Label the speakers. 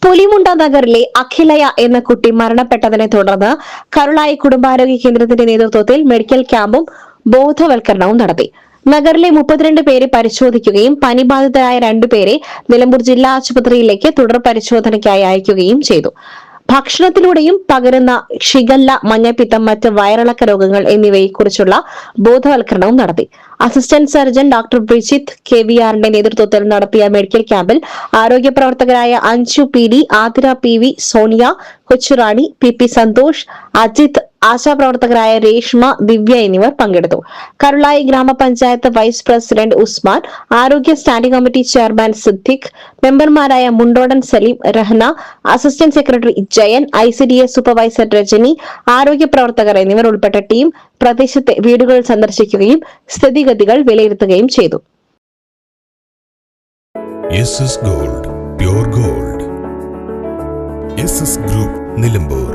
Speaker 1: പുലിമുണ്ട നഗറിലെ അഖിലയ എന്ന കുട്ടി മരണപ്പെട്ടതിനെ തുടർന്ന് കരുളായി കുടുംബാരോഗ്യ കേന്ദ്രത്തിന്റെ നേതൃത്വത്തിൽ മെഡിക്കൽ ക്യാമ്പും ബോധവൽക്കരണവും നടത്തി. നഗറിലെ 32 പേരെ പരിശോധിക്കുകയും പനിബാധിതരായ 2 പേരെ നിലമ്പൂർ ജില്ലാ ആശുപത്രിയിലേക്ക് തുടർ പരിശോധനയ്ക്കായി അയക്കുകയും ചെയ്തു. ഭക്ഷണത്തിലൂടെയും പകരുന്ന ഷിഗല്ല, മഞ്ഞപ്പിത്തം, മറ്റ് വയറിളക്ക രോഗങ്ങൾ എന്നിവയെക്കുറിച്ചുള്ള ബോധവൽക്കരണവും നടത്തി. അസിസ്റ്റന്റ് സർജൻ ഡോക്ടർ ബ്രിജിത്ത് KVRന്റെ നേതൃത്വത്തിൽ നടത്തിയ മെഡിക്കൽ ക്യാമ്പിൽ ആരോഗ്യ പ്രവർത്തകരായ Anju PD, Athira PV, Sonia, Kochurani, PP Santhosh, Ajith, ആശാപ്രവർത്തകരായ Reshma, ദിവ്യ എന്നിവർ പങ്കെടുത്തു. കരുളായി ഗ്രാമപഞ്ചായത്ത് വൈസ് പ്രസിഡന്റ് ഉസ്മാൻ, ആരോഗ്യ സ്റ്റാൻഡിംഗ് കമ്മിറ്റി ചെയർമാൻ സിദ്ദിഖ്, മെമ്പർമാരായ Mundodan Salim, Rehna, assistant secretary Jayan, ICDS supervisor Rajani, ആരോഗ്യ പ്രവർത്തകർ എന്നിവർ ഉൾപ്പെട്ട ടീം പ്രദേശത്തെ വീടുകൾ സന്ദർശിക്കുകയും സ്ഥിതിഗതികൾ വിലയിരുത്തുകയും ചെയ്തു.
Speaker 2: SS Gold, Pure Gold. SS Group, Nilambur.